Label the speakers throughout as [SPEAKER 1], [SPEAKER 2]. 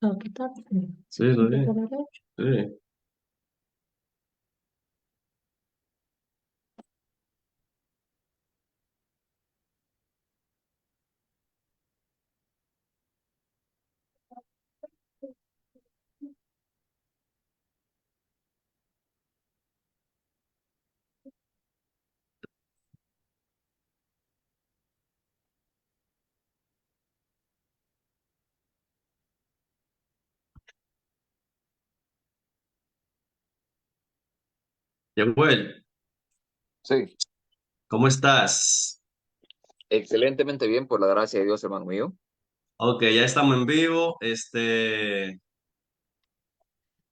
[SPEAKER 1] Ah, ¿qué tal?
[SPEAKER 2] Sí, está
[SPEAKER 1] Un poco
[SPEAKER 2] bien.
[SPEAKER 1] derecho.
[SPEAKER 2] Sí. Yehuel,
[SPEAKER 3] Sí,
[SPEAKER 2] ¿cómo estás?
[SPEAKER 3] excelentemente bien, por la gracia de Dios, hermano mío.
[SPEAKER 2] Ok, ya estamos en vivo.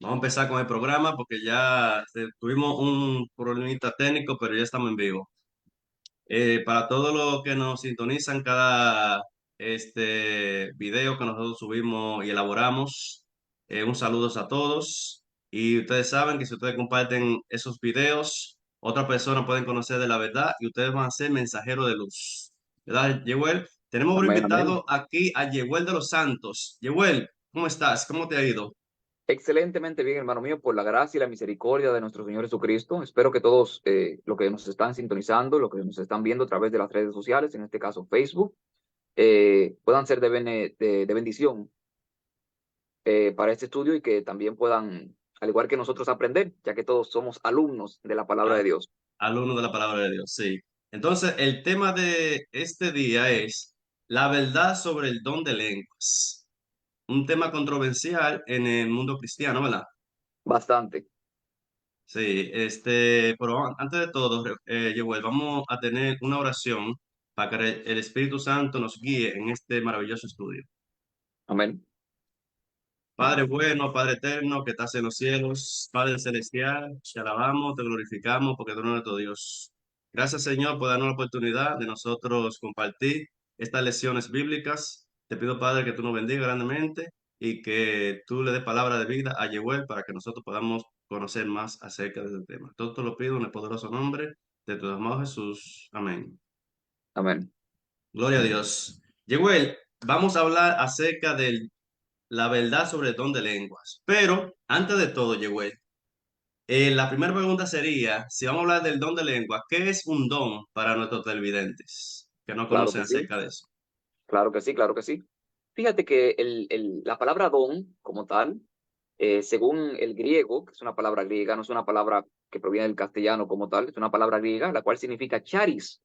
[SPEAKER 2] Vamos a empezar con el programa porque ya tuvimos un problemita técnico, pero ya estamos en vivo. Para todos los que nos sintonizan cada video que nosotros subimos y elaboramos, un saludo a todos. Y ustedes saben que si ustedes comparten esos videos, otras personas pueden conocer de la verdad y ustedes van a ser mensajeros de luz. ¿Verdad, Yehuel? Tenemos por
[SPEAKER 3] Amén, amén.
[SPEAKER 2] invitado aquí a Yehuel de los Santos. Yehuel, ¿cómo estás? ¿Cómo te ha ido?
[SPEAKER 3] Excelentemente bien, hermano mío, por la gracia y la misericordia de nuestro Señor Jesucristo. Espero que todos los que nos están sintonizando, los que nos están viendo a través de las redes sociales, en este caso Facebook, puedan ser de bendición para este estudio y que también puedan, al igual que nosotros, aprender, ya que todos somos alumnos de la palabra de Dios.
[SPEAKER 2] Alumno de la palabra de Dios, sí. Entonces, el tema de este día es la verdad sobre el don de lenguas. Un tema controversial en el mundo cristiano, ¿verdad?
[SPEAKER 3] Bastante.
[SPEAKER 2] Sí, pero antes de todo, Yehuel, vamos a tener una oración para que el Espíritu Santo nos guíe en este maravilloso estudio.
[SPEAKER 3] Amén.
[SPEAKER 2] Padre bueno, Padre eterno, que estás en los cielos, Padre celestial, te alabamos, te glorificamos porque tú eres nuestro Dios. Gracias, Señor, por darnos la oportunidad de nosotros compartir estas lecciones bíblicas. Te pido, Padre, que tú nos bendiga grandemente y que tú le des palabra de vida a Yehuel para que nosotros podamos conocer más acerca de este tema. Todo te lo pido en el poderoso nombre de tu amado Jesús. Amén.
[SPEAKER 3] Amén.
[SPEAKER 2] Gloria a Dios. Yehuel, vamos a hablar acerca de la verdad sobre el don de lenguas. Pero antes de todo, Yehuel, la primera pregunta sería, si vamos a hablar del don de lenguas, ¿qué es un don para nuestros televidentes que no
[SPEAKER 3] Claro
[SPEAKER 2] conocen
[SPEAKER 3] que sí.
[SPEAKER 2] acerca de eso?
[SPEAKER 3] Claro que sí, claro que sí. Fíjate que la palabra don, como tal, según el griego, que es una palabra griega, no es una palabra que proviene del castellano como tal, es una palabra griega, la cual significa charis.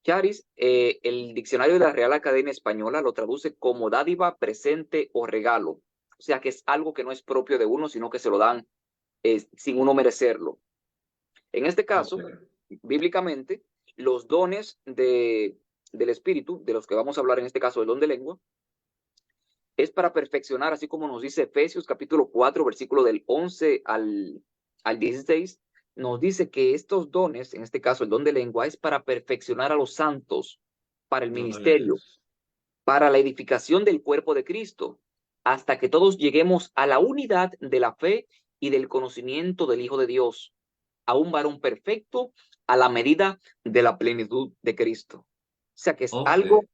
[SPEAKER 3] Charis, el diccionario de la Real Academia Española lo traduce como dádiva, presente o regalo. O sea que es algo que no es propio de uno, sino que se lo dan sin uno merecerlo. En este
[SPEAKER 2] Ok.
[SPEAKER 3] caso, bíblicamente, los dones del Espíritu, de los que vamos a hablar en este caso, el don de lengua, es para perfeccionar, así como nos dice Efesios capítulo 4, versículo del 11 al 16, nos dice que estos dones, en este caso el don de lengua, es para perfeccionar a los santos, para el
[SPEAKER 2] Gloria a
[SPEAKER 3] ministerio,
[SPEAKER 2] Dios.
[SPEAKER 3] para la edificación del cuerpo de Cristo, hasta que todos lleguemos a la unidad de la fe y del conocimiento del Hijo de Dios, a un varón perfecto a la medida de la plenitud de Cristo. O sea que es
[SPEAKER 2] Ok,
[SPEAKER 3] algo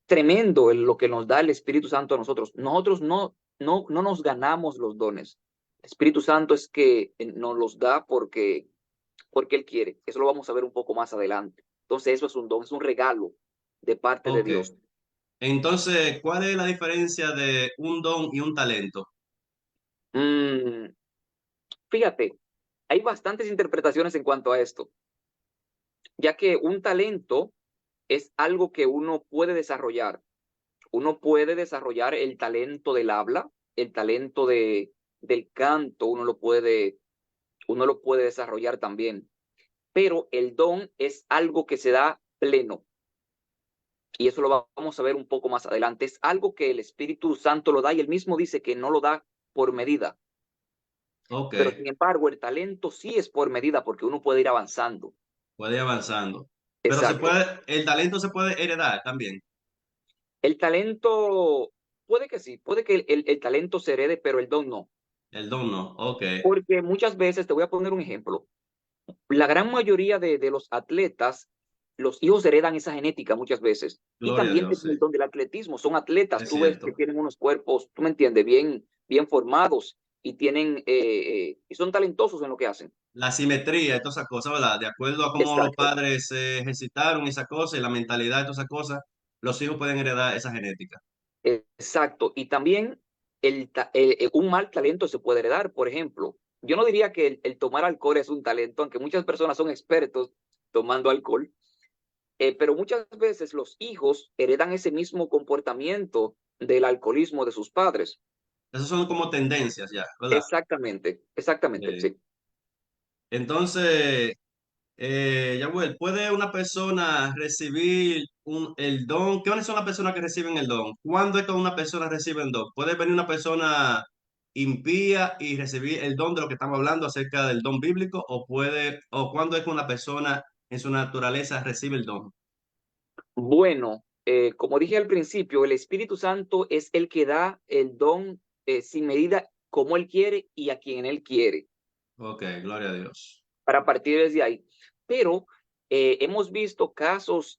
[SPEAKER 3] tremendo lo que nos da el Espíritu Santo a nosotros. Nosotros no nos ganamos los dones. El Espíritu Santo es que nos los da porque Él quiere. Eso lo vamos a ver un poco más adelante. Entonces eso es un don, es un regalo de parte de
[SPEAKER 2] ok.
[SPEAKER 3] Dios.
[SPEAKER 2] Entonces, ¿cuál es la diferencia de un don y un talento?
[SPEAKER 3] Mm, fíjate, hay bastantes interpretaciones en cuanto a esto, ya que un talento es algo que uno puede desarrollar. Uno puede desarrollar el talento del habla, el talento del canto, uno lo puede desarrollar también. Pero el don es algo que se da pleno. Y eso lo vamos a ver un poco más adelante. Es algo que el Espíritu Santo lo da y él mismo dice que no lo da por medida.
[SPEAKER 2] Ok,
[SPEAKER 3] Pero sin embargo, el talento sí es por medida porque uno puede ir avanzando.
[SPEAKER 2] puede ir avanzando. Pero
[SPEAKER 3] Exacto.
[SPEAKER 2] el talento se puede heredar también.
[SPEAKER 3] El talento, puede que sí, puede que el talento se herede, pero el don no.
[SPEAKER 2] El don no. Ok,
[SPEAKER 3] Porque muchas veces, te voy a poner un ejemplo, la gran mayoría de los atletas los hijos heredan esa genética muchas veces. Y
[SPEAKER 2] Gloria a
[SPEAKER 3] también
[SPEAKER 2] Dios,
[SPEAKER 3] tienen
[SPEAKER 2] sí,
[SPEAKER 3] el don del atletismo, son atletas,
[SPEAKER 2] es
[SPEAKER 3] tú ves que
[SPEAKER 2] cierto.
[SPEAKER 3] tienen unos cuerpos, tú me entiendes, bien formados y y son talentosos en lo que hacen.
[SPEAKER 2] La simetría y todas esas cosas, ¿verdad? De acuerdo a cómo los
[SPEAKER 3] Exacto,
[SPEAKER 2] padres se ejercitaron y esa cosa y la mentalidad y todas esas cosas, los hijos pueden heredar esa genética.
[SPEAKER 3] exacto. Y también un mal talento se puede heredar. Por ejemplo, yo no diría que el tomar alcohol es un talento, aunque muchas personas son expertos tomando alcohol. Pero muchas veces los hijos heredan ese mismo comportamiento del alcoholismo de sus padres.
[SPEAKER 2] Esas son como tendencias ya, ¿verdad?
[SPEAKER 3] Exactamente, exactamente,
[SPEAKER 2] Eh,
[SPEAKER 3] sí.
[SPEAKER 2] entonces, Yahuel, ¿puede una persona recibir el don? ¿Qué son las personas que reciben el don? ¿Cuándo es que una persona recibe el don? ¿Puede venir una persona impía y recibir el don de lo que estamos hablando acerca del don bíblico? ¿O cuándo es que una persona en su naturaleza recibe el don?
[SPEAKER 3] Bueno, como dije al principio, el Espíritu Santo es el que da el don sin medida como Él quiere y a quien Él quiere,
[SPEAKER 2] Ok, gloria a Dios.
[SPEAKER 3] para partir desde ahí. Pero hemos visto casos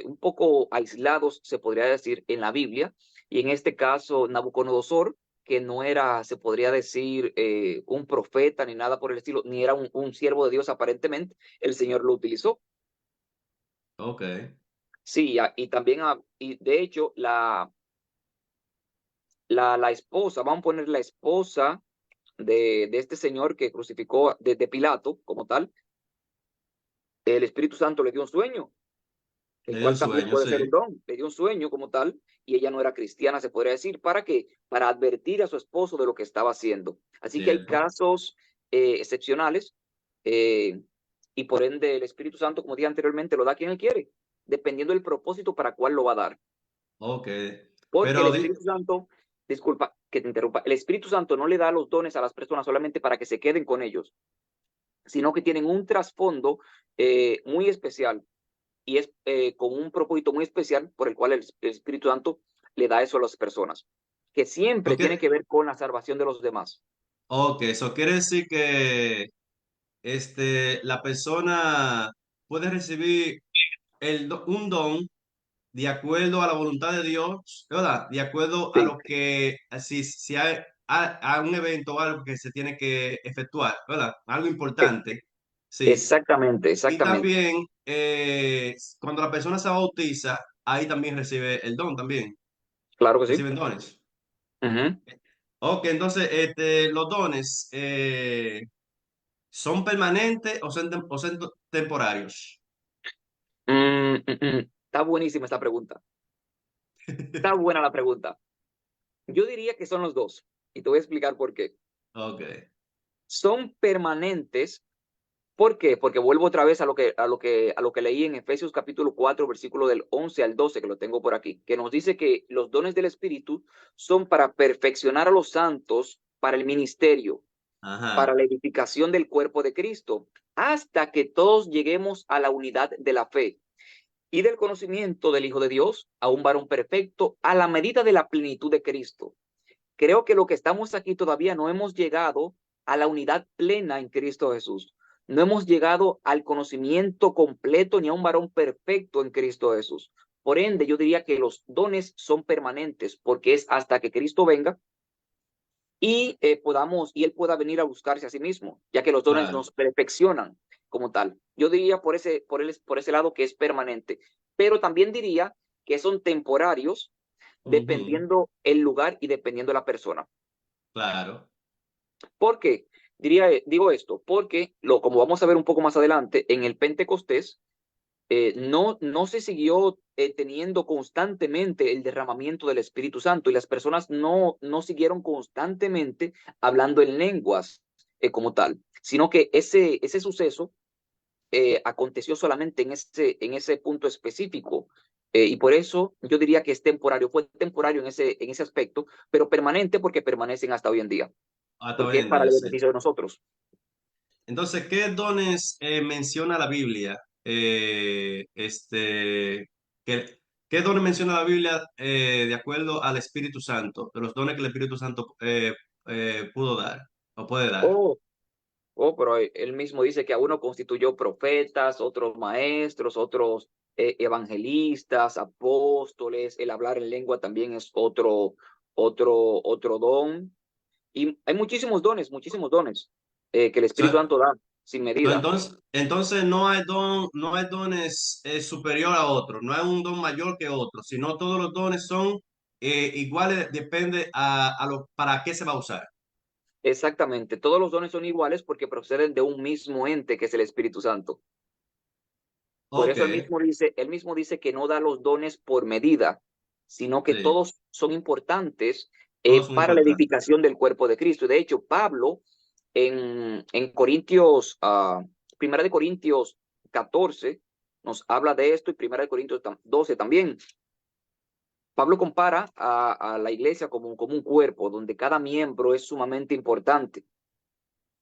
[SPEAKER 3] un poco aislados, se podría decir, en la Biblia, y en este caso Nabucodonosor, que no era, se podría decir, un profeta ni nada por el estilo, ni era un siervo de Dios aparentemente, el Señor lo utilizó.
[SPEAKER 2] Ok.
[SPEAKER 3] Sí, y también, y de hecho, la esposa, vamos a poner la esposa de este señor que crucificó de Pilato como tal, el Espíritu Santo le dio un sueño, el
[SPEAKER 2] Le dio un
[SPEAKER 3] cual también
[SPEAKER 2] sueño,
[SPEAKER 3] puede ser un
[SPEAKER 2] sí.
[SPEAKER 3] don. Le dio un sueño como tal y ella no era cristiana, se podría decir. ¿Para qué? Para advertir a su esposo de lo que estaba haciendo. Así que hay
[SPEAKER 2] Cierto.
[SPEAKER 3] casos excepcionales eh, y por ende el Espíritu Santo, como dije anteriormente, lo da quien él quiere, dependiendo del propósito para cuál lo va a dar.
[SPEAKER 2] Ok.
[SPEAKER 3] Porque el
[SPEAKER 2] Pero,
[SPEAKER 3] Espíritu Santo, disculpa que te interrumpa, el Espíritu Santo no le da los dones a las personas solamente para que se queden con ellos, sino que tienen un trasfondo muy especial y es con un propósito muy especial por el cual el Espíritu Santo le da eso a las personas, que siempre tiene que ver con la salvación de los demás.
[SPEAKER 2] ok, eso quiere decir que la persona puede recibir un don de acuerdo a la voluntad de Dios, ¿verdad? De acuerdo a
[SPEAKER 3] Sí,
[SPEAKER 2] lo que, si hay a un evento o algo que se tiene que efectuar, ¿verdad? Algo
[SPEAKER 3] es-
[SPEAKER 2] importante, sí.
[SPEAKER 3] exactamente,
[SPEAKER 2] Y
[SPEAKER 3] exactamente.
[SPEAKER 2] también, cuando la persona se bautiza, ahí también recibe el don, también,
[SPEAKER 3] Claro que sí.
[SPEAKER 2] reciben dones.
[SPEAKER 3] Ujú.
[SPEAKER 2] Ok, entonces, los dones, ¿son permanentes o son temporarios?
[SPEAKER 3] Está buenísima esta pregunta. Está buena la pregunta. Yo diría que son los dos. Y te voy a explicar por qué.
[SPEAKER 2] Ok,
[SPEAKER 3] Son permanentes. ¿Por qué? Porque vuelvo otra vez a lo que leí en Efesios capítulo 4 versículo del 11 al 12 que lo tengo por aquí, que nos dice que los dones del Espíritu son para perfeccionar a los santos para el ministerio, para
[SPEAKER 2] ajá.
[SPEAKER 3] la edificación del cuerpo de Cristo, hasta que todos lleguemos a la unidad de la fe y del conocimiento del Hijo de Dios, a un varón perfecto, a la medida de la plenitud de Cristo. Creo que lo que estamos aquí todavía no hemos llegado a la unidad plena en Cristo Jesús. No hemos llegado al conocimiento completo ni a un varón perfecto en Cristo Jesús. Por ende, yo diría que los dones son permanentes porque es hasta que Cristo venga y Él pueda venir a buscarse a sí mismo, ya que los dones
[SPEAKER 2] Claro.
[SPEAKER 3] nos perfeccionan como tal. Yo diría por ese lado que es permanente, pero también diría que son temporarios
[SPEAKER 2] Ujú,
[SPEAKER 3] dependiendo el lugar y dependiendo la persona.
[SPEAKER 2] claro.
[SPEAKER 3] ¿Por qué? Digo esto, porque como vamos a ver un poco más adelante, en el Pentecostés no se siguió teniendo constantemente el derramamiento del Espíritu Santo y las personas no siguieron constantemente hablando en lenguas como tal, sino que ese suceso aconteció solamente en ese punto específico. Y por eso yo diría que es temporario, fue temporario en ese aspecto, pero permanente porque permanecen hasta hoy en día,
[SPEAKER 2] Hasta hoy
[SPEAKER 3] porque es
[SPEAKER 2] en
[SPEAKER 3] para
[SPEAKER 2] día,
[SPEAKER 3] el
[SPEAKER 2] sí.
[SPEAKER 3] beneficio de nosotros.
[SPEAKER 2] Entonces, ¿qué dones menciona la Biblia? ¿Qué, qué dones menciona la Biblia de acuerdo al Espíritu Santo? De los dones que el Espíritu Santo pudo dar o puede dar.
[SPEAKER 3] Oh, Oh, pero él mismo dice que a uno constituyó profetas, otros maestros, otros evangelistas, apóstoles. El hablar en lengua también es otro don. Y hay muchísimos dones que el Espíritu
[SPEAKER 2] So-
[SPEAKER 3] Santo da sin medida.
[SPEAKER 2] entonces no hay don, no hay dones superior a otro, no hay un don mayor que otro, sino todos los dones son iguales, depende a lo para qué se va a usar.
[SPEAKER 3] Exactamente. Todos los dones son iguales porque proceden de un mismo ente que es el Espíritu Santo. Por
[SPEAKER 2] Ok,
[SPEAKER 3] eso él mismo dice que no da los dones por medida, sino que
[SPEAKER 2] sí,
[SPEAKER 3] todos son importantes
[SPEAKER 2] todos son
[SPEAKER 3] para la
[SPEAKER 2] importantes.
[SPEAKER 3] edificación del cuerpo de Cristo. De hecho, Pablo en Corintios, Primera de Corintios 14, nos habla de esto y Primera de Corintios 12 también. Pablo compara a la iglesia como un cuerpo donde cada miembro es sumamente importante.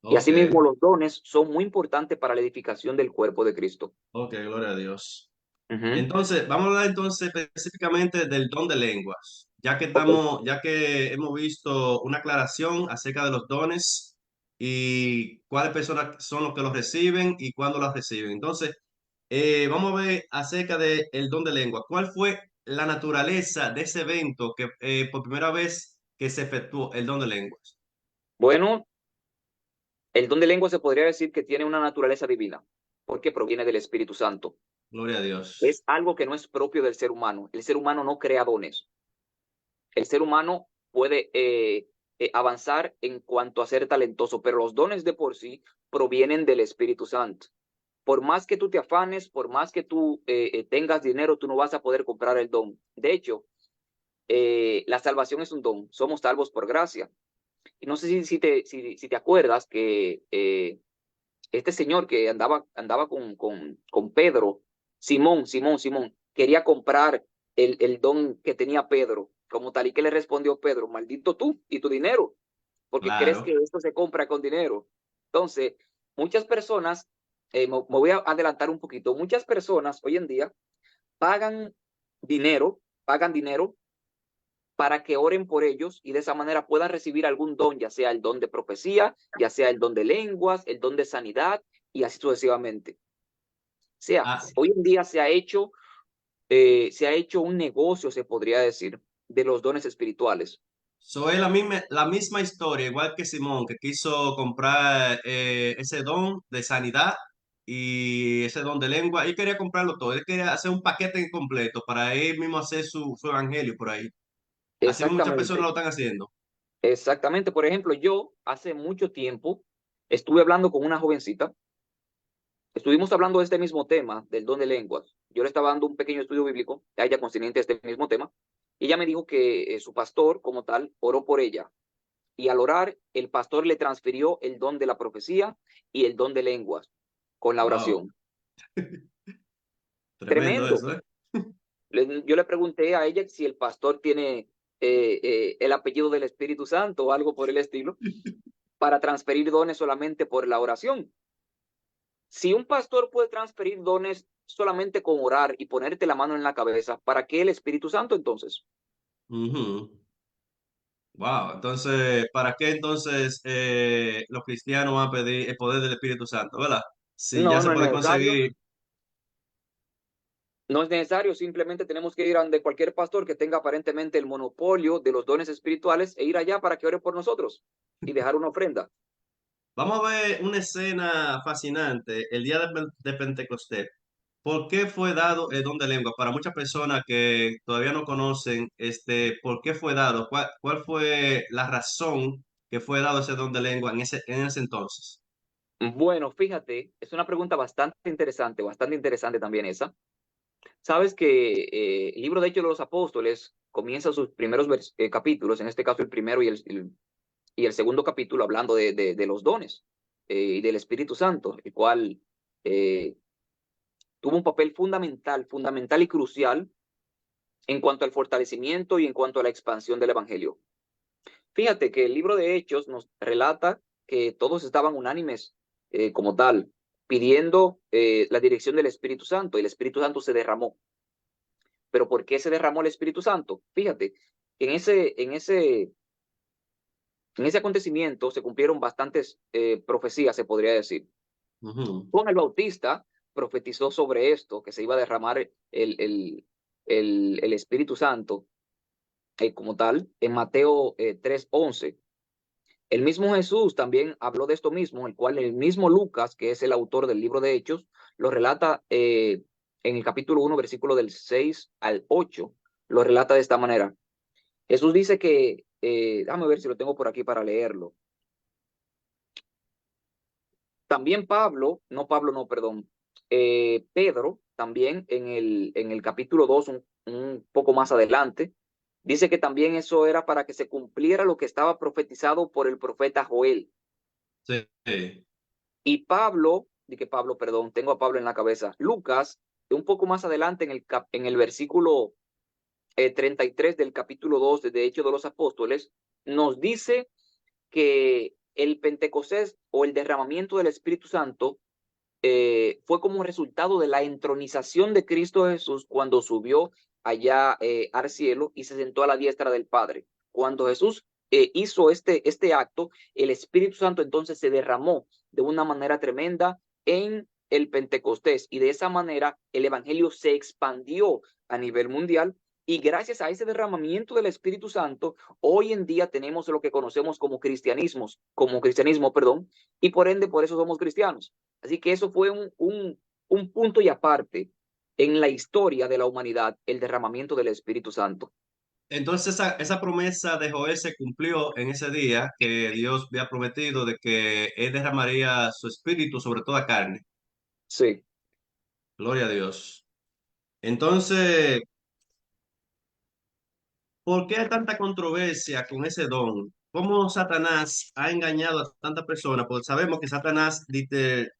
[SPEAKER 3] Y
[SPEAKER 2] Ok,
[SPEAKER 3] asimismo los dones son muy importantes para la edificación del cuerpo de Cristo.
[SPEAKER 2] ok, gloria a Dios.
[SPEAKER 3] Ujú.
[SPEAKER 2] Entonces, vamos a hablar entonces específicamente del don de lenguas,
[SPEAKER 3] Ok.
[SPEAKER 2] ya que hemos visto una aclaración acerca de los dones y cuáles personas son los que los reciben y cuándo los reciben. Entonces, vamos a ver acerca del don de lengua. ¿Cuál fue la naturaleza de ese evento que por primera vez que se efectuó el don de lenguas?
[SPEAKER 3] Bueno, el don de lengua se podría decir que tiene una naturaleza divina, porque proviene del Espíritu Santo.
[SPEAKER 2] Gloria a Dios.
[SPEAKER 3] Es algo que no es propio del ser humano. El ser humano no crea dones. El ser humano puede avanzar en cuanto a ser talentoso, pero los dones de por sí provienen del Espíritu Santo. Por más que tú te afanes, por más que tú tengas dinero, tú no vas a poder comprar el don. De hecho, la salvación es un don. Somos salvos por gracia. Y no sé si te acuerdas que este señor que andaba con Pedro, Simón, quería comprar el don que tenía Pedro, como tal, y que le respondió Pedro, maldito tú y tu dinero, porque crees que
[SPEAKER 2] Claro.
[SPEAKER 3] esto se compra con dinero. Entonces, muchas personas, me voy a adelantar un poquito, muchas personas hoy en día pagan pagan dinero para que oren por ellos y de esa manera puedan recibir algún don, ya sea el don de profecía, ya sea el don de lenguas, el don de sanidad y así sucesivamente. O sea,
[SPEAKER 2] Ah,
[SPEAKER 3] hoy en día se ha hecho un negocio, se podría decir, de los dones espirituales.
[SPEAKER 2] es la misma historia, igual que Simón, que quiso comprar ese don de sanidad y ese don de lengua. Él quería comprarlo todo, él quería hacer un paquete completo para él mismo hacer su evangelio por ahí. Así muchas personas
[SPEAKER 3] Exactamente,
[SPEAKER 2] lo están haciendo.
[SPEAKER 3] exactamente. Por ejemplo, yo hace mucho tiempo estuve hablando con una jovencita, estuvimos hablando de este mismo tema, del don de lenguas. Yo le estaba dando un pequeño estudio bíblico a ella concerniente a este mismo tema. Y ella me dijo que su pastor, como tal, oró por ella. Y al orar, el pastor le transfirió el don de la profecía y el don de lenguas con la
[SPEAKER 2] Wow,
[SPEAKER 3] oración.
[SPEAKER 2] tremendo
[SPEAKER 3] Tremendo.
[SPEAKER 2] eso, ¿eh?
[SPEAKER 3] Yo le pregunté a ella si el pastor tiene el apellido del Espíritu Santo o algo por el estilo para transferir dones solamente por la oración. Si un pastor puede transferir dones solamente con orar y ponerte la mano en la cabeza, ¿para qué el Espíritu Santo entonces?
[SPEAKER 2] Ujú. Wow, entonces, ¿para qué entonces los cristianos van a pedir el poder del Espíritu Santo, verdad? Si ya
[SPEAKER 3] No,
[SPEAKER 2] se
[SPEAKER 3] no es
[SPEAKER 2] puede
[SPEAKER 3] necesario.
[SPEAKER 2] conseguir.
[SPEAKER 3] No es necesario, simplemente tenemos que ir a donde cualquier pastor que tenga aparentemente el monopolio de los dones espirituales e ir allá para que ore por nosotros y dejar una ofrenda.
[SPEAKER 2] Vamos a ver una escena fascinante, el día de Pentecostés. ¿Por qué fue dado el don de lengua? Para muchas personas que todavía no conocen, ¿por qué fue dado? ¿Cuál fue la razón que fue dado ese don de lengua en ese entonces?
[SPEAKER 3] Bueno, fíjate, es una pregunta bastante interesante también esa. Sabes que el libro de Hechos de los Apóstoles comienza sus primeros capítulos, en este caso el primero y el segundo capítulo, hablando de los dones y del Espíritu Santo, el cual eh, tuvo un papel fundamental y crucial en cuanto al fortalecimiento y en cuanto a la expansión del Evangelio. Fíjate que el libro de Hechos nos relata que todos estaban unánimes como tal, pidiendo la dirección del Espíritu Santo y el Espíritu Santo se derramó. Pero ¿por qué se derramó el Espíritu Santo? Fíjate, en ese En ese acontecimiento se cumplieron bastantes profecías, se podría decir.
[SPEAKER 2] Ujú.
[SPEAKER 3] Juan el Bautista profetizó sobre esto, que se iba a derramar el Espíritu Santo como tal, en Mateo 3:11. El mismo Jesús también habló de esto mismo, el cual el mismo Lucas, que es el autor del libro de Hechos, lo relata en el capítulo 1, versículo del 6 al 8, lo relata de esta manera. Jesús dice que, déjame ver si lo tengo por aquí para leerlo. También Pablo, no, perdón, Pedro, también en el capítulo 2 un poco más adelante, dice que también eso era para que se cumpliera lo que estaba profetizado por el profeta Joel.
[SPEAKER 2] Sí, sí,
[SPEAKER 3] Y Pablo, perdón, tengo a Pablo en la cabeza. Lucas, un poco más adelante en el versículo 33 del capítulo 2 de Hechos de los Apóstoles, nos dice que el Pentecostés o el derramamiento del Espíritu Santo fue como resultado de la entronización de Cristo Jesús cuando subió allá al cielo y se sentó a la diestra del Padre. Cuando Jesús hizo este acto, el Espíritu Santo entonces se derramó de una manera tremenda en el Pentecostés y de esa manera el Evangelio se expandió a nivel mundial y gracias a ese derramamiento del Espíritu Santo, hoy en día tenemos lo que conocemos como cristianismo, perdón, y por ende por eso somos cristianos. Así que eso fue un punto y aparte en la historia de la humanidad, el derramamiento del Espíritu Santo.
[SPEAKER 2] entonces esa promesa de Joel se cumplió en ese día que Dios había prometido de que Él derramaría su espíritu sobre toda carne.
[SPEAKER 3] Sí.
[SPEAKER 2] Gloria a Dios. Entonces, ¿por qué hay tanta controversia con ese don? ¿Cómo Satanás ha engañado a tantas personas? Porque sabemos que Satanás dice,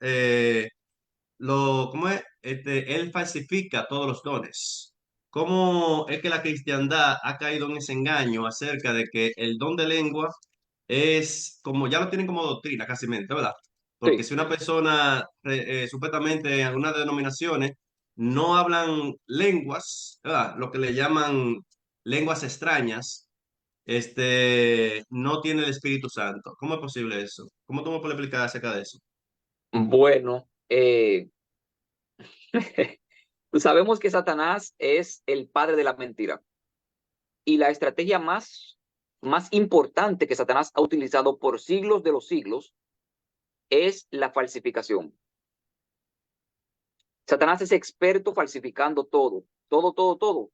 [SPEAKER 2] ¿cómo es? Él falsifica todos los dones. ¿Cómo es que la cristiandad ha caído en ese engaño acerca de que el don de lengua es como, ya lo tienen como doctrina casi mente, ¿verdad? Porque
[SPEAKER 3] Sí.
[SPEAKER 2] si una persona, supuestamente en algunas denominaciones, no hablan lenguas, ¿verdad? Lo que le llaman lenguas extrañas, no tiene el Espíritu Santo. ¿Cómo es posible eso? ¿Cómo tú me puedes explicar acerca de eso?
[SPEAKER 3] Bueno, sabemos que Satanás es el padre de la mentira y la estrategia más importante que Satanás ha utilizado por siglos de los siglos es la falsificación. Satanás es experto falsificando todo, todo, todo, todo.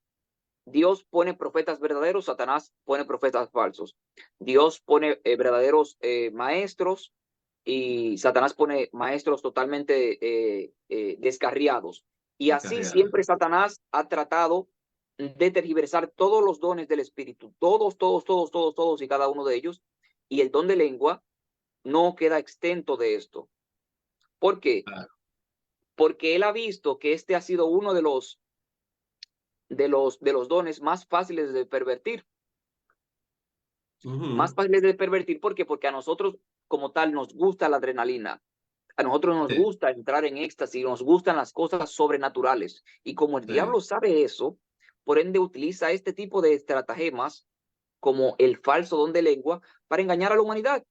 [SPEAKER 3] Dios pone profetas verdaderos, Satanás pone profetas falsos. Dios pone verdaderos maestros y Satanás pone maestros totalmente descarriados. Y así
[SPEAKER 2] Descarriado.
[SPEAKER 3] siempre Satanás ha tratado de tergiversar todos los dones del Espíritu, todos, todos, todos, todos, todos y cada uno de ellos. Y el don de lengua no queda exento de esto. ¿Por qué? Porque él ha visto que este ha sido uno de los dones más fáciles de pervertir. Más
[SPEAKER 2] Ujú.
[SPEAKER 3] fáciles de pervertir, ¿por qué? Porque a nosotros como tal nos gusta la adrenalina, a nosotros nos
[SPEAKER 2] Sí,
[SPEAKER 3] gusta entrar en éxtasis, nos gustan las cosas sobrenaturales. Y como el
[SPEAKER 2] sí.
[SPEAKER 3] diablo sabe eso, por ende utiliza este tipo de estratagemas como el falso don de lengua para engañar a la humanidad.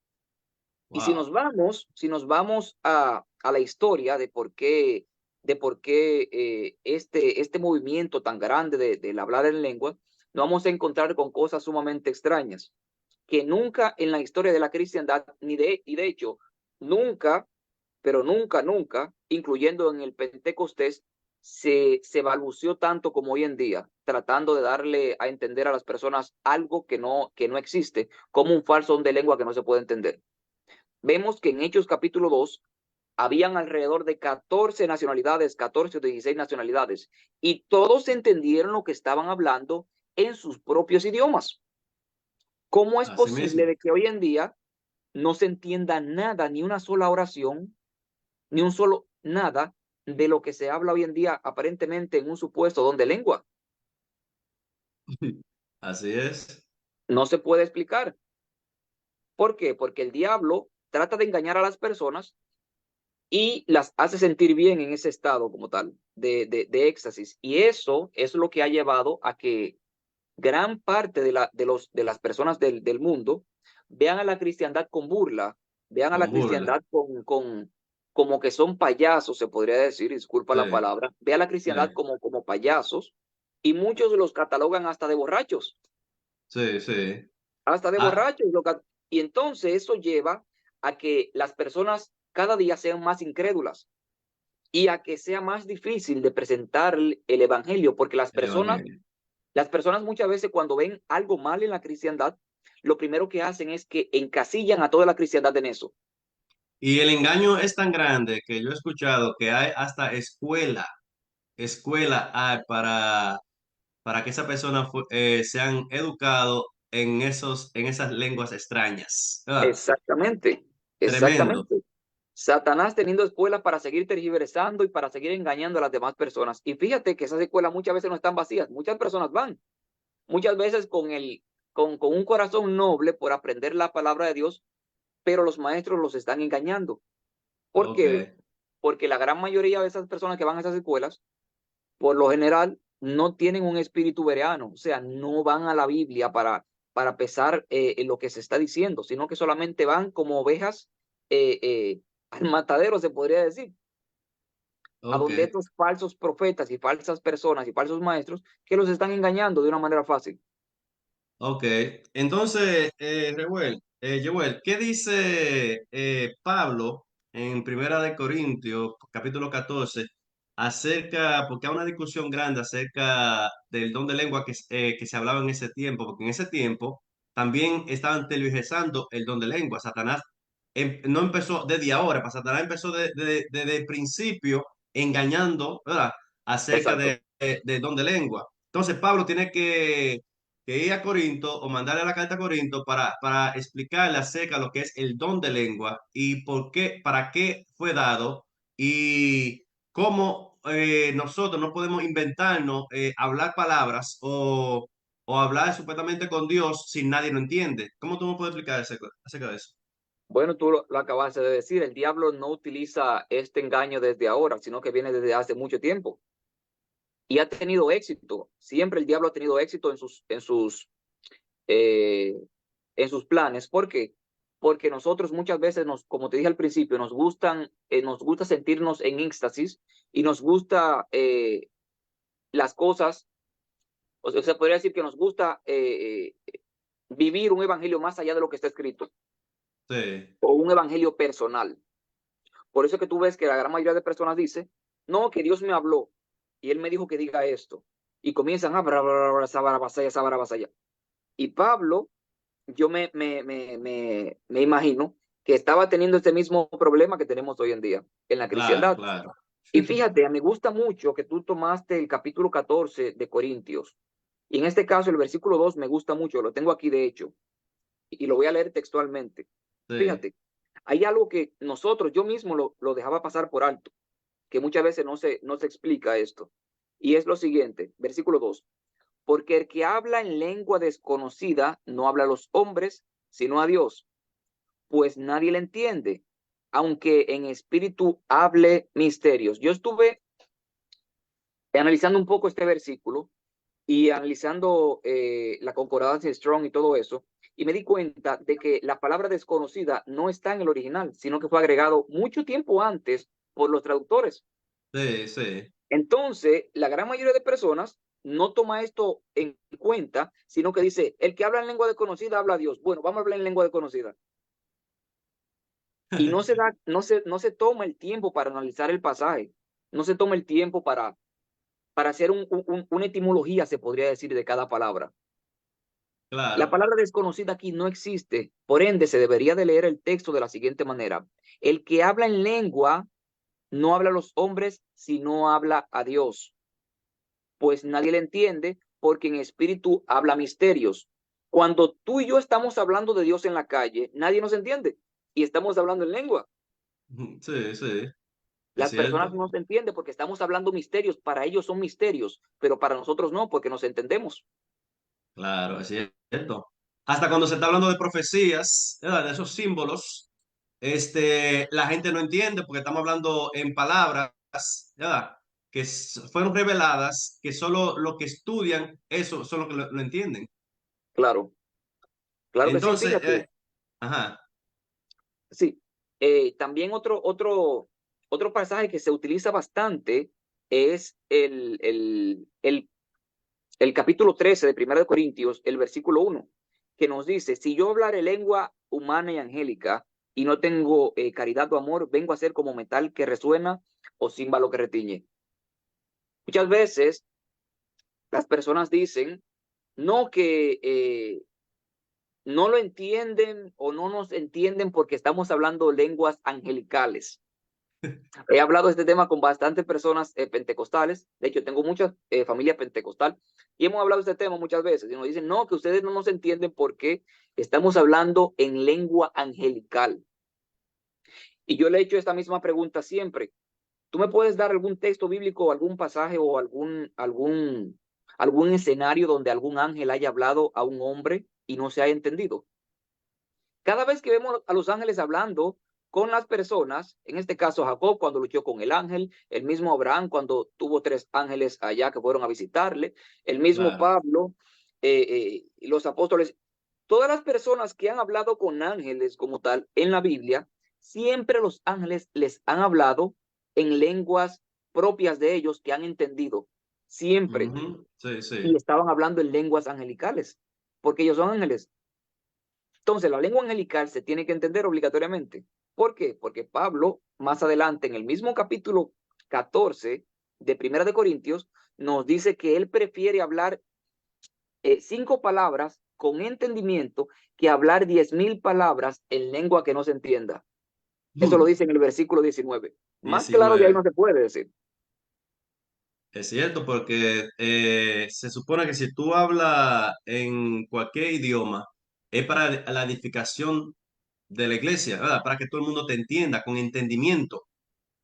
[SPEAKER 3] Y
[SPEAKER 2] Wow.
[SPEAKER 3] si nos vamos a la historia de por qué este movimiento tan grande del hablar en lengua, nos vamos a encontrar con cosas sumamente extrañas que nunca en la historia de la cristiandad, y de hecho, nunca, pero nunca, nunca, incluyendo en el Pentecostés, se balbuceó tanto como hoy en día, tratando de darle a entender a las personas algo que no existe, como un falso don de lengua que no se puede entender. Vemos que en Hechos capítulo 2 habían alrededor de 14 nacionalidades, 14 o 16 nacionalidades, y todos entendieron lo que estaban hablando en sus propios idiomas. ¿Cómo es
[SPEAKER 2] Así
[SPEAKER 3] posible
[SPEAKER 2] mismo.
[SPEAKER 3] de que hoy en día no se entienda nada, ni una sola oración, ni un solo nada de lo que se habla hoy en día aparentemente en un supuesto don de lengua?
[SPEAKER 2] Así es.
[SPEAKER 3] No se puede explicar. ¿Por qué? Porque el diablo trata de engañar a las personas y las hace sentir bien en ese estado como tal, de éxtasis. Y eso es lo que ha llevado a que gran parte de las personas del mundo vean a la cristiandad con burla, vean a la
[SPEAKER 2] Con burla.
[SPEAKER 3] cristiandad como que son payasos, se podría decir, disculpa la
[SPEAKER 2] Sí,
[SPEAKER 3] palabra, ve a la cristiandad
[SPEAKER 2] sí,
[SPEAKER 3] como payasos y muchos los catalogan hasta de borrachos,
[SPEAKER 2] sí, sí.
[SPEAKER 3] hasta de
[SPEAKER 2] Ah,
[SPEAKER 3] borrachos. Y entonces eso lleva a que las personas cada día sean más incrédulas y a que sea más difícil de presentar el evangelio, porque
[SPEAKER 2] el evangelio.
[SPEAKER 3] las personas muchas veces cuando ven algo mal en la cristiandad, lo primero que hacen es que encasillan a toda la cristiandad en eso.
[SPEAKER 2] Y el engaño es tan grande que yo he escuchado que hay hasta escuela hay para que esa persona sean educados en esas lenguas extrañas. Ah,
[SPEAKER 3] Exactamente,
[SPEAKER 2] tremendo.
[SPEAKER 3] exactamente. Satanás teniendo escuelas para seguir tergiversando y para seguir engañando a las demás personas. Y fíjate que esas escuelas muchas veces no están vacías, muchas personas van, muchas veces con un corazón noble por aprender la palabra de Dios, pero los maestros los están engañando. ¿Por
[SPEAKER 2] Ok,
[SPEAKER 3] qué? Porque la gran mayoría de esas personas que van a esas escuelas por lo general no tienen un espíritu bereano, o sea, no van a la Biblia para pesar lo que se está diciendo, sino que solamente van como ovejas al matadero, se podría decir, a
[SPEAKER 2] ok,
[SPEAKER 3] donde estos falsos profetas y falsas personas y falsos maestros que los están engañando de una manera fácil.
[SPEAKER 2] ok. Entonces, Joel, ¿qué dice Pablo en Primera de Corintios, capítulo 14, acerca, porque hay una discusión grande acerca del don de lengua que se hablaba en ese tiempo, porque en ese tiempo también estaban tergiversando el don de lengua. Satanás no empezó desde ahora, para Satanás empezó desde el principio engañando, ¿verdad? Acerca
[SPEAKER 3] Exacto.
[SPEAKER 2] del don de lengua. Entonces, Pablo tiene que ir a Corinto o mandarle la carta a Corinto para explicarle acerca de lo que es el don de lengua y por qué, para qué fue dado y cómo nosotros no podemos inventarnos hablar palabras o hablar supuestamente con Dios si nadie lo entiende. ¿Cómo tú me puedes explicar acerca de eso?
[SPEAKER 3] Bueno, tú lo acabaste de decir, el diablo no utiliza este engaño desde ahora, sino que viene desde hace mucho tiempo y ha tenido éxito. Siempre el diablo ha tenido éxito eh, en sus planes. ¿Por qué? Porque nosotros muchas veces, como te dije al principio, nos gusta sentirnos en éxtasis y nos gusta las cosas, o sea, se podría decir que nos gusta vivir un evangelio más allá de lo que está escrito
[SPEAKER 2] Sí.
[SPEAKER 3] o un evangelio personal. Por eso es que tú ves que la gran mayoría de personas dice, no, que Dios me habló y él me dijo que diga esto. Y comienzan a sabarabasaya. Y Pablo yo me imagino que estaba teniendo este mismo problema que tenemos hoy en día en la
[SPEAKER 2] Claro,
[SPEAKER 3] cristiandad.
[SPEAKER 2] claro.
[SPEAKER 3] Y fíjate, me gusta mucho que tú tomaste el capítulo 14 de Corintios. Y en este caso, el versículo 2 me gusta mucho, lo tengo aquí de hecho, y lo voy a leer textualmente.
[SPEAKER 2] Sí.
[SPEAKER 3] Fíjate, hay algo que nosotros, yo mismo lo dejaba pasar por alto, que muchas veces no se explica esto. Y es lo siguiente, versículo 2 porque el que habla en lengua desconocida no habla a los hombres, sino a Dios, pues nadie le entiende, aunque en espíritu hable misterios. Yo estuve analizando un poco este versículo y analizando la concordancia Strong y todo eso, y me di cuenta de que la palabra desconocida no está en el original, sino que fue agregado mucho tiempo antes por los traductores.
[SPEAKER 2] Sí, sí.
[SPEAKER 3] Entonces, la gran mayoría de personas no toma esto en cuenta, sino que dice, el que habla en lengua desconocida habla a Dios. Bueno, vamos a hablar en lengua desconocida. Y no se toma el tiempo para analizar el pasaje, no se toma el tiempo para hacer una etimología, se podría decir, de cada palabra. La
[SPEAKER 2] Claro.
[SPEAKER 3] palabra desconocida aquí no existe, por ende se debería de leer el texto de la siguiente manera. El que habla en lengua no habla a los hombres, sino habla a Dios, pues nadie le entiende porque en espíritu habla misterios. Cuando tú y yo estamos hablando de Dios en la calle, nadie nos entiende y estamos hablando en lengua.
[SPEAKER 2] Sí, sí. Es
[SPEAKER 3] Las personas
[SPEAKER 2] cierto.
[SPEAKER 3] no se entienden porque estamos hablando misterios. Para ellos son misterios, pero para nosotros no, porque nos entendemos.
[SPEAKER 2] Claro, es cierto. Hasta cuando se está hablando de profecías, ¿verdad? De esos símbolos, la gente no entiende porque estamos hablando en palabras, ¿verdad? fueron reveladas, que solo los que estudian eso son los que lo entienden.
[SPEAKER 3] Claro, claro que sí,
[SPEAKER 2] Entonces,
[SPEAKER 3] fíjate.
[SPEAKER 2] ajá,
[SPEAKER 3] Sí, también otro pasaje que se utiliza bastante es el capítulo 13 de Primera de Corintios, el versículo 1, que nos dice, si yo hablaré lengua humana y angélica y no tengo caridad o amor, vengo a ser como metal que resuena o címbalo que retiñe. Muchas veces las personas dicen, no que no lo entienden o no nos entienden porque estamos hablando lenguas angelicales. He hablado de este tema con bastantes personas pentecostales. De hecho, tengo muchas familias pentecostal y hemos hablado de este tema muchas veces. Y nos dicen, no, que ustedes no nos entienden porque estamos hablando en lengua angelical. Y yo le he hecho esta misma pregunta siempre. ¿Tú me puedes dar algún texto bíblico, algún pasaje o algún escenario donde algún ángel haya hablado a un hombre y no se haya entendido? Cada vez que vemos a los ángeles hablando con las personas, en este caso Jacob cuando luchó con el ángel, el mismo Abraham cuando tuvo 3 ángeles allá que fueron a visitarle, el mismo
[SPEAKER 2] claro.
[SPEAKER 3] Pablo, los apóstoles, todas las personas que han hablado con ángeles como tal en la Biblia, siempre los ángeles les han hablado en lenguas propias de ellos que han entendido, siempre,
[SPEAKER 2] Ujú, sí,
[SPEAKER 3] y
[SPEAKER 2] sí.
[SPEAKER 3] estaban hablando en lenguas angelicales, porque ellos son ángeles. Entonces, la lengua angelical se tiene que entender obligatoriamente. ¿Por qué? Porque Pablo, más adelante, en el mismo capítulo 14 de Primera de Corintios, nos dice que él prefiere hablar 5 palabras con entendimiento que hablar 10.000 palabras en lengua que no se entienda. Eso lo dice en el versículo 19. Más claro de ahí
[SPEAKER 2] 19.
[SPEAKER 3] no se puede decir.
[SPEAKER 2] Es cierto, porque se supone que si tú hablas en cualquier idioma, es para la edificación de la iglesia, ¿verdad? Para que todo el mundo te entienda con entendimiento.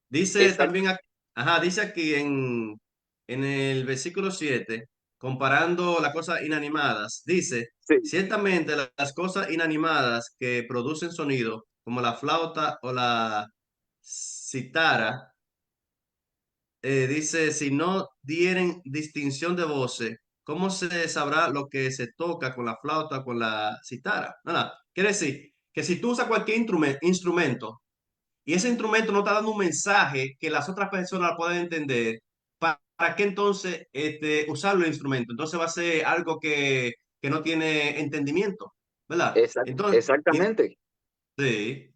[SPEAKER 2] Dice
[SPEAKER 3] Exact
[SPEAKER 2] también, ajá, dice aquí en el versículo 7 comparando las cosas inanimadas, dice,
[SPEAKER 3] sí,
[SPEAKER 2] ciertamente las cosas inanimadas que producen sonido, como la flauta o la citara, dice, si no dieren distinción de voces, ¿cómo se sabrá lo que se toca con la flauta, con la citara? Nada, quiere decir que si tú usas cualquier instrumento y ese instrumento no está dando un mensaje que las otras personas pueden entender, ¿para qué entonces usar los instrumentos? Entonces va a ser algo que no tiene entendimiento, ¿verdad? Entonces,
[SPEAKER 3] exactamente.
[SPEAKER 2] sí,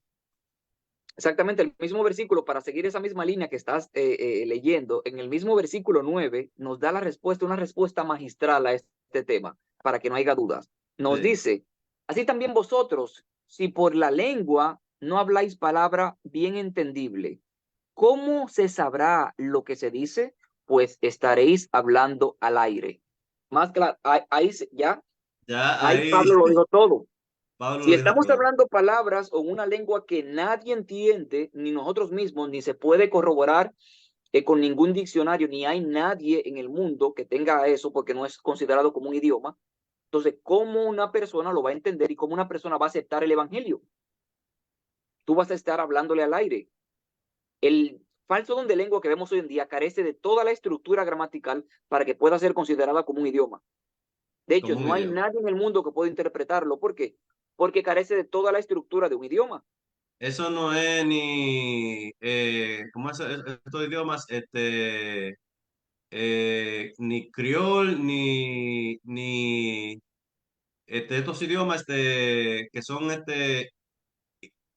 [SPEAKER 3] Exactamente, el mismo versículo, para seguir esa misma línea que estás leyendo, en el mismo versículo 9 nos da la respuesta, una respuesta magistral a este tema, para que no haya dudas. Nos
[SPEAKER 2] sí.
[SPEAKER 3] dice, así también vosotros, si por la lengua no habláis palabra bien entendible, ¿cómo se sabrá lo que se dice? Pues estaréis hablando al aire. Más claro, ya,
[SPEAKER 2] Ya
[SPEAKER 3] ahí
[SPEAKER 2] ahí
[SPEAKER 3] Pablo lo dijo todo.
[SPEAKER 2] Pablo
[SPEAKER 3] Si
[SPEAKER 2] lo dijo
[SPEAKER 3] estamos
[SPEAKER 2] todo.
[SPEAKER 3] hablando palabras o una lengua que nadie entiende, ni nosotros mismos, ni se puede corroborar con ningún diccionario, ni hay nadie en el mundo que tenga eso porque no es considerado como un idioma, entonces, ¿cómo una persona lo va a entender y cómo una persona va a aceptar el evangelio? Tú vas a estar hablándole al aire. El falso don de lengua que vemos hoy en día carece de toda la estructura gramatical para que pueda ser considerada como un idioma. De hecho,
[SPEAKER 2] Como un
[SPEAKER 3] no hay
[SPEAKER 2] idioma.
[SPEAKER 3] nadie en el mundo que pueda interpretarlo. ¿Por qué? Porque carece de toda la estructura de un idioma.
[SPEAKER 2] Eso no es ni, ¿cómo es estos idiomas? Ni criol, ni estos idiomas que son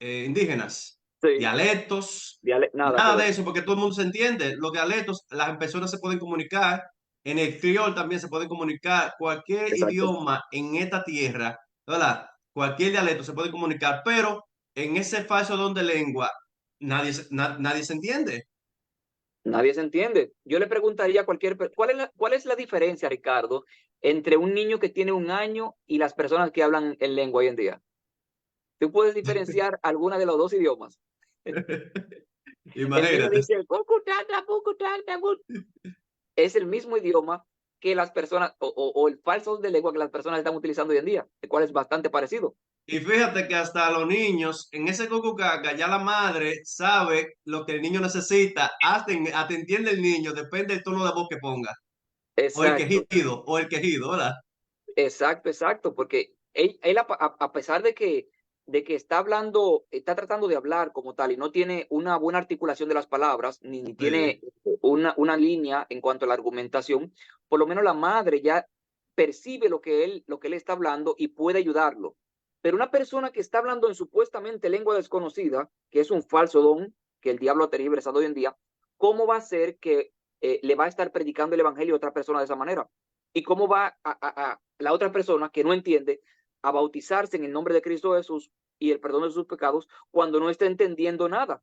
[SPEAKER 2] indígenas,
[SPEAKER 3] Sí,
[SPEAKER 2] dialectos,
[SPEAKER 3] nada que
[SPEAKER 2] nada de
[SPEAKER 3] ver.
[SPEAKER 2] eso, porque todo el mundo se entiende. Los dialectos, las personas se pueden comunicar, en el criol también se pueden comunicar, cualquier
[SPEAKER 3] Exacto.
[SPEAKER 2] idioma en esta tierra, ¿verdad? Cualquier dialecto se puede comunicar, pero en ese falso don de lengua, nadie se entiende.
[SPEAKER 3] Nadie se entiende. Yo le preguntaría a ¿cuál es la diferencia, Ricardo, entre un niño que tiene 1 año y las personas que hablan en lengua hoy en día? ¿Tú puedes diferenciar alguna de los dos idiomas? El niño
[SPEAKER 2] Imagínate.
[SPEAKER 3] dice, es el mismo idioma que las personas, o el falso de lengua que las personas están utilizando hoy en día, el cual es bastante parecido.
[SPEAKER 2] Y fíjate que hasta los niños, en ese cucucaca, ya la madre sabe lo que el niño necesita, hasta entiende el niño, depende del tono de voz que ponga,
[SPEAKER 3] Exacto.
[SPEAKER 2] o el quejido, ¿verdad?
[SPEAKER 3] Exacto, exacto, porque él a pesar de que está hablando, está tratando de hablar como tal y no tiene una buena articulación de las palabras, ni tiene
[SPEAKER 2] Sí,
[SPEAKER 3] una línea en cuanto a la argumentación, por lo menos la madre ya percibe lo que él está hablando y puede ayudarlo. Pero una persona que está hablando en supuestamente lengua desconocida, que es un falso don que el diablo ha tergiversado hoy en día, ¿cómo va a ser que le va a estar predicando el evangelio a otra persona de esa manera? ¿Y cómo va a la otra persona que no entiende a bautizarse en el nombre de Cristo Jesús y el perdón de sus pecados cuando no está entendiendo nada?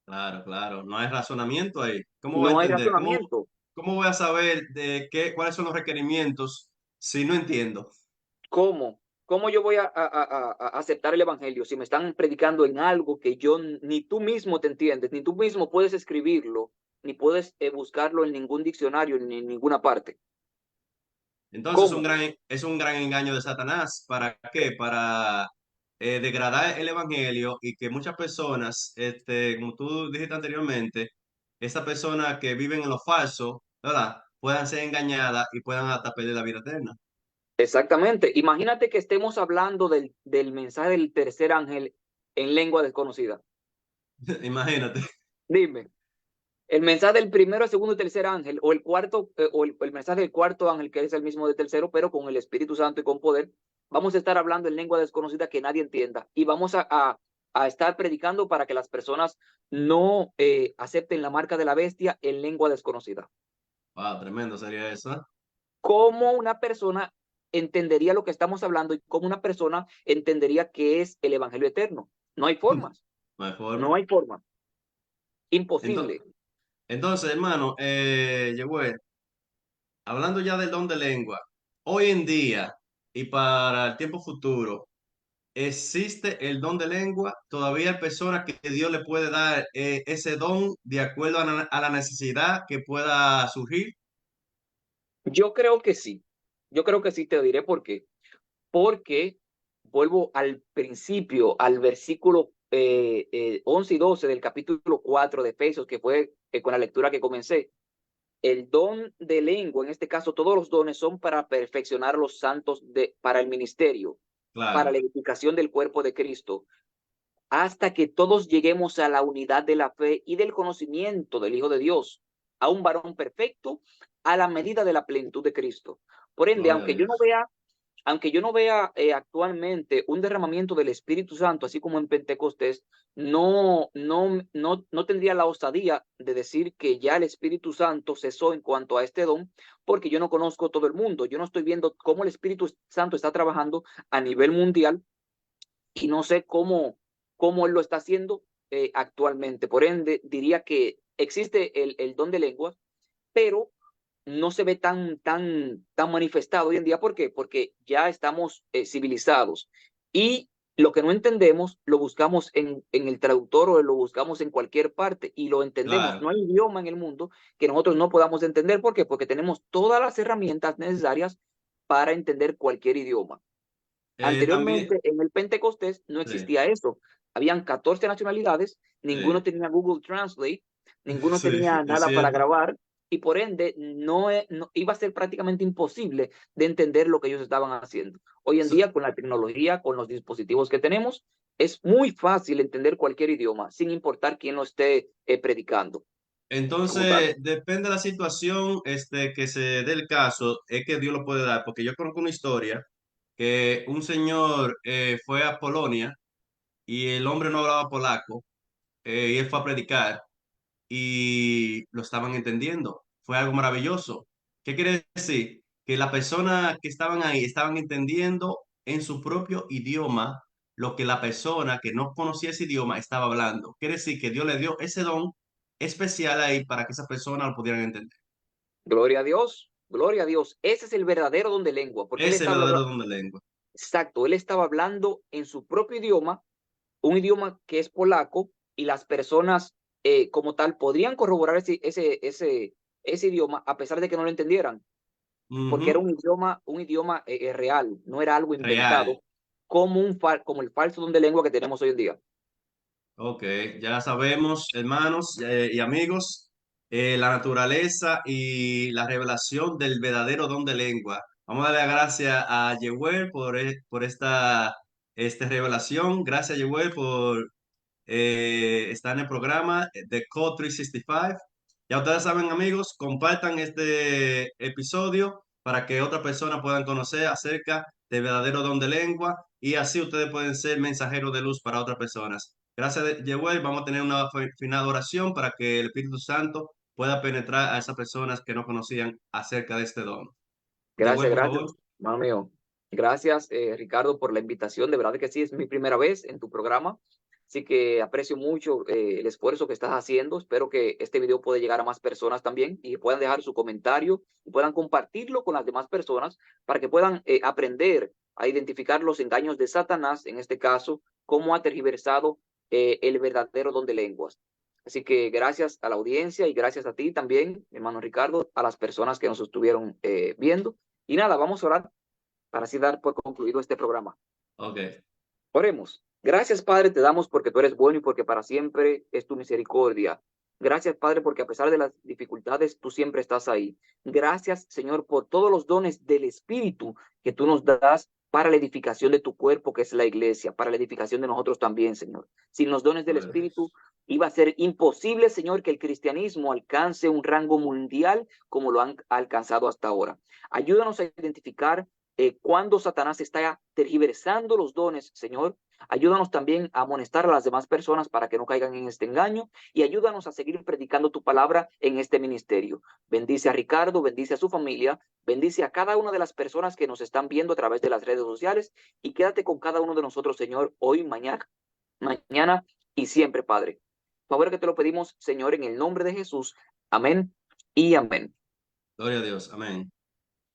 [SPEAKER 2] claro, claro, no hay razonamiento ahí. ¿Cómo voy a
[SPEAKER 3] No hay
[SPEAKER 2] entender?
[SPEAKER 3] razonamiento.
[SPEAKER 2] ¿Cómo voy a saber de cuáles son los requerimientos si no entiendo?
[SPEAKER 3] ¿Cómo? ¿Cómo yo voy a aceptar el evangelio si me están predicando en algo que yo ni tú mismo te entiendes, ni tú mismo puedes escribirlo, ni puedes buscarlo en ningún diccionario, ni en ninguna parte?
[SPEAKER 2] Entonces
[SPEAKER 3] ¿Cómo?
[SPEAKER 2] es un gran engaño de Satanás. ¿Para qué? Para degradar el evangelio y que muchas personas, como tú dijiste anteriormente, esas personas que viven en lo falso, ¿verdad? Puedan ser engañadas y puedan hasta perder la vida eterna.
[SPEAKER 3] Exactamente. Imagínate que estemos hablando del mensaje del tercer ángel en lengua desconocida.
[SPEAKER 2] Imagínate.
[SPEAKER 3] Dime. El mensaje del primero, segundo y tercer ángel, o el cuarto, el mensaje del cuarto ángel, que es el mismo del tercero, pero con el Espíritu Santo y con poder, vamos a estar hablando en lengua desconocida que nadie entienda y vamos a estar predicando para que las personas no acepten la marca de la bestia en lengua desconocida.
[SPEAKER 2] Wow, tremendo sería eso. ¿Eh?
[SPEAKER 3] ¿Cómo una persona entendería lo que estamos hablando y cómo una persona entendería qué es el Evangelio eterno? No hay formas,
[SPEAKER 2] No hay
[SPEAKER 3] no
[SPEAKER 2] forma.
[SPEAKER 3] hay forma,
[SPEAKER 2] Entonces,
[SPEAKER 3] imposible.
[SPEAKER 2] hermano, Yehue, hablando ya del don de lengua, hoy en día y para el tiempo futuro, ¿existe el don de lengua? ¿Todavía hay personas que Dios le puede dar ese don de acuerdo a la necesidad que pueda surgir?
[SPEAKER 3] Yo creo que sí, yo creo que sí, te diré por qué. Porque vuelvo al principio, al versículo 11 y 12 del capítulo 4 de Efesios, que fue con la lectura que comencé. El don de lengua, en este caso todos los dones son para perfeccionar a los santos para el ministerio, para
[SPEAKER 2] Claro,
[SPEAKER 3] la edificación del cuerpo de Cristo, hasta que todos lleguemos a la unidad de la fe y del conocimiento del Hijo de Dios, a un varón perfecto, a la medida de la plenitud de Cristo. Por ende,
[SPEAKER 2] gloria a Dios.
[SPEAKER 3] aunque yo no vea actualmente un derramamiento del Espíritu Santo, así como en Pentecostés, no tendría la osadía de decir que ya el Espíritu Santo cesó en cuanto a este don, porque yo no conozco todo el mundo, yo no estoy viendo cómo el Espíritu Santo está trabajando a nivel mundial y no sé cómo él lo está haciendo actualmente. Por ende, diría que existe el don de lenguas, pero no se ve tan manifestado hoy en día. ¿Por qué? Porque ya estamos civilizados y lo que no entendemos lo buscamos en el traductor o lo buscamos en cualquier parte y lo entendemos.
[SPEAKER 2] Claro.
[SPEAKER 3] No hay idioma en el mundo que nosotros no podamos entender. ¿Por qué? Porque tenemos todas las herramientas necesarias para entender cualquier idioma.
[SPEAKER 2] También,
[SPEAKER 3] Anteriormente, en el Pentecostés no
[SPEAKER 2] sí,
[SPEAKER 3] existía eso. Habían 14 nacionalidades, ninguno
[SPEAKER 2] sí,
[SPEAKER 3] tenía Google Translate, ninguno
[SPEAKER 2] sí,
[SPEAKER 3] tenía
[SPEAKER 2] es
[SPEAKER 3] nada para
[SPEAKER 2] cierto.
[SPEAKER 3] grabar y por ende no iba a ser prácticamente imposible de entender lo que ellos estaban haciendo. Hoy en
[SPEAKER 2] So-
[SPEAKER 3] día, con la tecnología, con los dispositivos que tenemos, es muy fácil entender cualquier idioma, sin importar quién lo esté predicando como tal.
[SPEAKER 2] Entonces, depende de la situación que se dé el caso, es que Dios lo puede dar, porque yo conozco una historia que un señor fue a Polonia y el hombre no hablaba polaco y él fue a predicar y lo estaban entendiendo. Fue algo maravilloso. ¿Qué quiere decir? Que las personas que estaban ahí estaban entendiendo en su propio idioma lo que la persona que no conocía ese idioma estaba hablando. Quiere decir que Dios le dio ese don especial ahí para que esa persona lo pudieran entender.
[SPEAKER 3] Gloria a Dios, gloria a Dios. Ese es el verdadero don de lengua, porque él
[SPEAKER 2] Ese es el
[SPEAKER 3] está
[SPEAKER 2] verdadero
[SPEAKER 3] hablando,
[SPEAKER 2] don de lengua.
[SPEAKER 3] exacto, él estaba hablando en su propio idioma, un idioma que es polaco, y las personas como tal podrían corroborar ese idioma a pesar de que no lo entendieran, porque era
[SPEAKER 2] Ujú.
[SPEAKER 3] un idioma real, no era algo
[SPEAKER 2] Real.
[SPEAKER 3] inventado. como, como el falso don de lengua que tenemos hoy en día.
[SPEAKER 2] Ok, ya sabemos, hermanos y amigos, la naturaleza y la revelación del verdadero don de lengua. Vamos a darle las gracias a Yehuel por esta revelación. Gracias, Yehuel, por estar en el programa de Code 365. Ya ustedes saben, amigos, compartan este episodio para que otras personas puedan conocer acerca del verdadero don de lengua y así ustedes pueden ser mensajeros de luz para otras personas. Gracias, Yehuel. Vamos a tener una final oración para que el Espíritu Santo pueda penetrar a esas personas que no conocían acerca de este don. Yehuel,
[SPEAKER 3] Gracias,
[SPEAKER 2] por
[SPEAKER 3] gracias,
[SPEAKER 2] favor.
[SPEAKER 3] hermano mío. Gracias, Ricardo, por la invitación. De verdad que sí, es mi primera vez en tu programa. Así que aprecio mucho el esfuerzo que estás haciendo. Espero que este video pueda llegar a más personas también y que puedan dejar su comentario y puedan compartirlo con las demás personas para que puedan aprender a identificar los engaños de Satanás, en este caso, cómo ha tergiversado el verdadero don de lenguas. Así que gracias a la audiencia y gracias a ti también, hermano Ricardo, a las personas que nos estuvieron viendo. Y nada, vamos a orar para así dar por concluido este programa.
[SPEAKER 2] Ok.
[SPEAKER 3] Oremos. Gracias, Padre, te damos porque tú eres bueno y porque para siempre es tu misericordia. Gracias, Padre, porque a pesar de las dificultades, tú siempre estás ahí. Gracias, Señor, por todos los dones del Espíritu que tú nos das para la edificación de tu cuerpo, que es la iglesia, para la edificación de nosotros también, Señor. Sin los dones del Espíritu, iba a ser imposible, Señor, que el cristianismo alcance un rango mundial como lo han alcanzado hasta ahora. Ayúdanos a identificar cuando Satanás está tergiversando los dones, Señor. Ayúdanos también a amonestar a las demás personas para que no caigan en este engaño y ayúdanos a seguir predicando tu palabra en este ministerio. Bendice a Ricardo, bendice a su familia, bendice a cada una de las personas que nos están viendo a través de las redes sociales y quédate con cada uno de nosotros, Señor, hoy, mañana y siempre, Padre. Favor que te lo pedimos, Señor, en el nombre de Jesús. Amén y amén.
[SPEAKER 2] Gloria a Dios. Amén.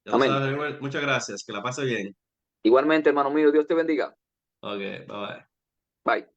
[SPEAKER 2] Ya lo
[SPEAKER 3] Amén.
[SPEAKER 2] sabes, Yehuel. Muchas gracias. Que la pase bien.
[SPEAKER 3] Igualmente, hermano mío, Dios te bendiga.
[SPEAKER 2] Ok, bye bye.
[SPEAKER 3] Bye.